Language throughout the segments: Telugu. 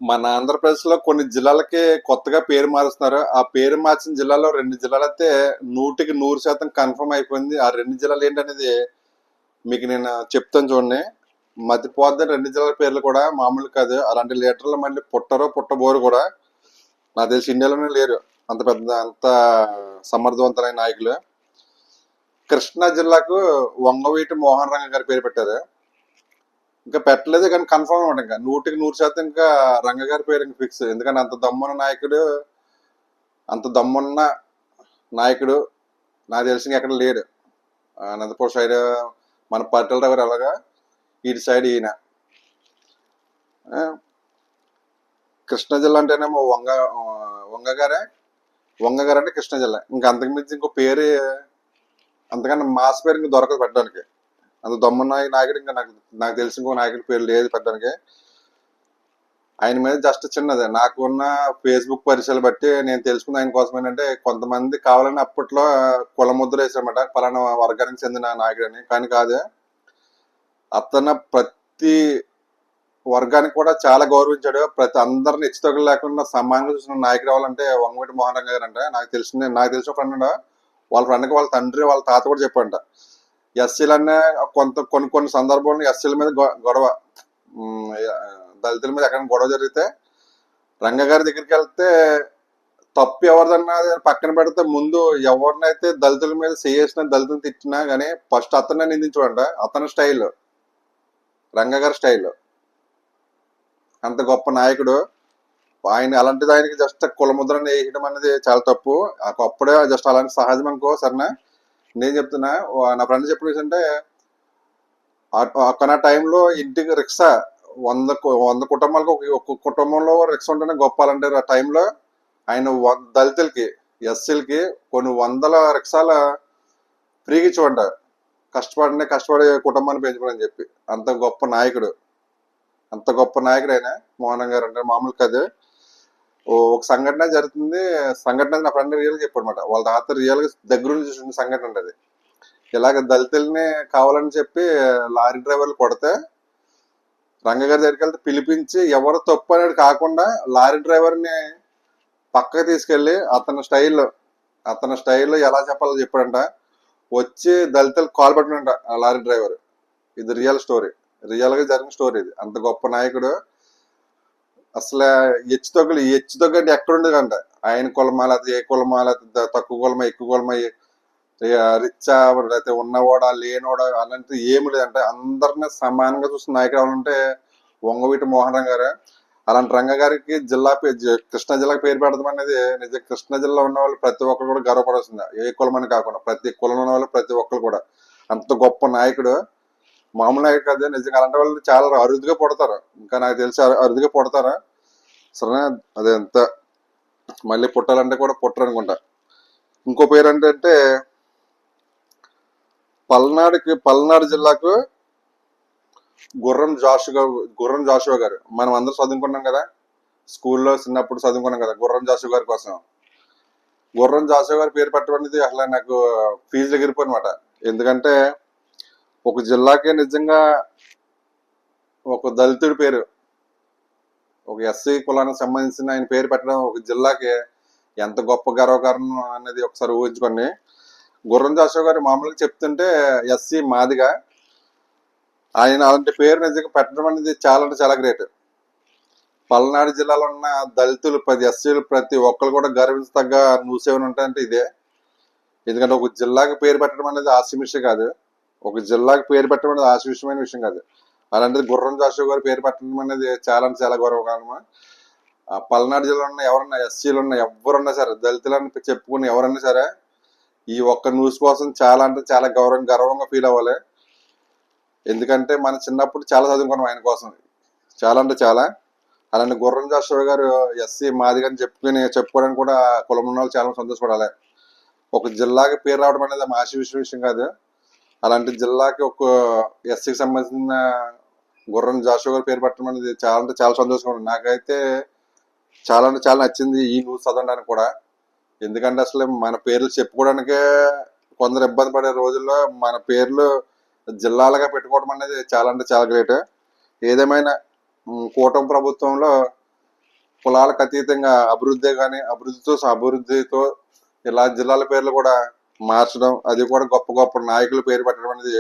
మన ఆంధ్రప్రదేశ్లో కొన్ని జిల్లాలకి కొత్తగా పేరు మారుస్తున్నారు. ఆ పేరు మార్చిన జిల్లాలో 2 జిల్లాలైతే 100% కన్ఫర్మ్ అయిపోయింది. ఆ 2 జిల్లాలు ఏంటనేది మీకు నేను చెప్తాను చూడండి. మతిపోద్దని 2 జిల్లాల పేర్లు కూడా మామూలు కాదు. అలాంటి లీడర్లు మళ్ళీ పుట్టరో పుట్టబోరు కూడా. నాకు తెలిసి ఇండియాలోనే లేరు అంత సమర్థవంతమైన నాయకులు. కృష్ణా జిల్లాకు వంగవీటి మోహన్ రంగ గారి పేరు పెట్టారు. ఇంకా పెట్టలేదు కానీ కన్ఫర్మ్ అనమాట. ఇంకా 100% ఇంకా రంగ గారి పేరు ఇంకా ఫిక్స్. ఎందుకంటే అంత దమ్మున్న నాయకుడు నాకు తెలిసి ఎక్కడ లేడు. అనంతపురం సైడ్ మన పట్టల దగ్గర ఎలాగా ఇటు సైడ్ ఈయన. ఆ, కృష్ణా జిల్లా అంటేనేమో వంగ గారు అంటే కృష్ణా జిల్లా. ఇంకా అంతకుమించి ఇంకో పేరు అంతకన్నా మాస్ పేరు ఇంకా దొరకదు పెట్టడానికి. అంత దమ్మున్న నాయకుడు ఇంకా నాకు తెలిసి ఇంకో నాయకుడి పేరు లేదు పెట్టడానికి. ఆయన మీద జస్ట్ చిన్నదే నాకున్న ఫేస్బుక్ పరిచయాలు బట్టి నేను తెలుసుకున్న ఆయన కోసం ఏంటంటే కొంతమంది కావాలని అప్పట్లో కుల ముద్ర వేసారన్నమాట, పలానా వర్గానికి చెందిన నాయకుడని. కానీ కాదు, అతను ప్రతి వర్గానికి కూడా చాలా గౌరవించాడు. ప్రతి అందరిని హెచ్చుతగ్గులు లేకుండా సమానంగా చూసిన నాయకుడు అవ్వాలంటే వంగవీటి మోహన్ రంగ గారు అంటే నాకు తెలిసిన ఫ్రెండ్ వాళ్ళ ఫ్రెండ్కి వాళ్ళ తండ్రి వాళ్ళ తాత కూడా చెప్పంట. ఎస్సీలనే కొన్ని సందర్భాల్లో ఎస్సీల మీద గొడవ, దళితుల మీద ఎక్కడ గొడవ జరిగితే రంగ గారి దగ్గరికి వెళ్తే తప్పు ఎవరిదన్నా పక్కన పెడితే ముందు ఎవరినైతే దళితుల మీద చేసిన దళితులు తిట్టినా గానీ ఫస్ట్ అతనే నిందించడంట. అతని స్టైల్, రంగ గారి స్టైల్. అంత గొప్ప నాయకుడు ఆయన. అలాంటిది ఆయనకి జస్ట్ కులముద్రను వేయడం అనేది చాలా తప్పు. అప్పుడే జస్ట్ అలాంటి సహజం అనుకో. సరేనా, నేను చెప్తున్నా. నా ఫ్రెండ్ చెప్పిన అంటే ఒక్కన టైంలో ఇంటికి రిక్షా 100 కుటుంబాలకు ఒక కుటుంబంలో రిక్షా ఉంటేనే గొప్ప అలాంటి ఆ టైంలో ఆయన దళితులకి ఎస్సీలకి కొన్ని వందల రిక్షాల ఫ్రీగా ఇచ్చివంట. కష్టపడే కుటుంబాన్ని పెంచుకోవని చెప్పి. అంత గొప్ప నాయకుడు ఆయన మోహన్ గారు అంటే మామూలు కాదు. ఒక సంఘటన జరుగుతుంది. సంఘటన నా ఫ్రెండ్ రియల్ గా చెప్పాడనమాట. వాళ్ళ తాత రియల్ గా దగ్గర నుంచి చూసిన సంఘటన ఉండేది. ఇలాగ దళితుల్ని కావాలని చెప్పి లారీ డ్రైవర్లు కొడితే రంగగారి దగ్గరికి వెళ్తే పిలిపించి ఎవరు తప్పు అనేది కాకుండా లారీ డ్రైవర్ని పక్కకి తీసుకెళ్లి అతని స్టైల్లో ఎలా చెప్పాలో చెప్పాడంట. వచ్చి దళితులు కాల్ పెట్టినంట ఆ లారీ డ్రైవర్. ఇది రియల్ గా జరిగిన స్టోరీ ఇది. అంత గొప్ప నాయకుడు. అసలు హెచ్చుతగ్గు అంటే ఎక్కడ ఉండదంట. ఆయన కులమా, లేకపోతే ఏ కులమా, లేకపోతే తక్కువ కులమా, ఎక్కువ కులమా, రిచ్చా, లేకపోతే ఉన్నవాడా లేనోడా అలాంటిది ఏమి లేదంటే అందరినీ సమానంగా చూసిన నాయకుడు ఎవరంటే వంగవీటి మోహన్ రంగ గారు. అలాంటి రంగ గారికి కృష్ణా జిల్లాకి పేరు పెడతాం అనేది నిజం. కృష్ణా జిల్లా ఉన్న వాళ్ళు ప్రతి ఒక్కరు కూడా గర్వపడాల్సిందే. ఏ కులమని కాకుండా ప్రతి కులం ఉన్న వాళ్ళు ప్రతి ఒక్కరు కూడా. అంత గొప్ప నాయకుడు, మామూలు నాయకుడు కాదు నిజంగా. అలాంటి వాళ్ళు చాలా అరుదుగా పుడతారు. ఇంకా నాకు తెలిసి అరుదుగా పుడతారా. సరే, అదే ఎంత మళ్ళీ పుట్టాలంటే కూడా పుట్టరు అనుకుంటా. ఇంకో పేరు అంటే పల్నాడు జిల్లాకు గుర్రం జాషువా గారు. మనం అందరూ చదువుకున్నాం కదా, స్కూల్లో చిన్నప్పుడు చదువుకున్నాం కదా గుర్రం జాషువా గారి కోసం. గుర్రం జాషువా గారి పేరు పెట్టబడింది అసలు నాకు ఫీజు ఎగిరిపోయినమాట. ఎందుకంటే ఒక జిల్లాకే నిజంగా ఒక దళితుడి పేరు, ఒక ఎస్సీ కులానికి సంబంధించిన ఆయన పేరు పెట్టడం ఒక జిల్లాకి ఎంత గొప్ప గర్వకారణం అనేది ఒకసారి ఊహించుకోండి. గుర్రం జాషువా గారు మామూలుగా చెప్తుంటే ఎస్సీ మాదిగా, ఆయన అలాంటి పేరు నిజంగా పెట్టడం అనేది చాలా అంటే చాలా గ్రేట్. పల్నాడు జిల్లాలో ఉన్న దళితులు 10 ఎస్సీలు ప్రతి ఒక్కరు కూడా గర్వించదగ్గ న్యూస్ ఏమైనా ఉంటాయంటే ఇదే. ఎందుకంటే ఒక జిల్లాకి పేరు పెట్టడం అనేది ఆశ విషయం కాదు. ఒక జిల్లాకి పేరు పెట్టడం అనేది ఆశవిషయమైన విషయం కాదు. అలాంటిది గుర్రం జాషువా గారు పేరు పెట్టడం అనేది చాలా అంటే చాలా గౌరవకారణం. పల్నాడు జిల్లాలో ఉన్న ఎవరన్నా ఎస్సీలు ఉన్న ఎవరన్నా సరే, దళితులని చెప్పుకుని ఎవరన్నా సరే ఈ ఒక్క న్యూస్ కోసం చాలా అంటే చాలా గర్వంగా ఫీల్ అవ్వాలి. ఎందుకంటే మన చిన్నప్పుడు చాలా చదువుకున్నాం ఆయన కోసం, చాలా అంటే చాలా. అలాంటి గుర్రం జాషువా గారు ఎస్సీ మాదిగని చెప్పుకోవడానికి కూడా కులం ఉన్న వాళ్ళు చాలా సంతోషపడాలి. ఒక జిల్లాకి పేరు రావడం అనేది ఆశ విషయం కాదు. అలాంటి జిల్లాకి ఒక ఎస్సీకి సంబంధించిన గుర్రం జాషువా గారు పేరు పెట్టడం అనేది చాలా అంటే చాలా సంతోషంగా ఉంది. నాకైతే చాలా అంటే చాలా నచ్చింది ఈ న్యూస్ చదవడానికి కూడా. ఎందుకంటే అసలు మన పేర్లు చెప్పుకోవడానికే కొందరు ఇబ్బంది పడే రోజుల్లో మన పేర్లు జిల్లాలుగా పెట్టుకోవడం అనేది చాలా అంటే చాలా గ్రేట్. ఏదేమైనా కూటమి ప్రభుత్వంలో కులాలకు అతీతంగా అభివృద్ధి కానీ అభివృద్ధితో ఇలా జిల్లాల పేర్లు కూడా మార్చడం, అది కూడా గొప్ప గొప్ప నాయకుల పేరు పెట్టడం అనేది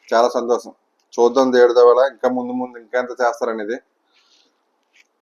చాలా సంతోషం. చూద్దాం దేవుడి దయ వల్ల ఇంకా ముందు ముందు ఇంకా ఎంత చేస్తారనేది.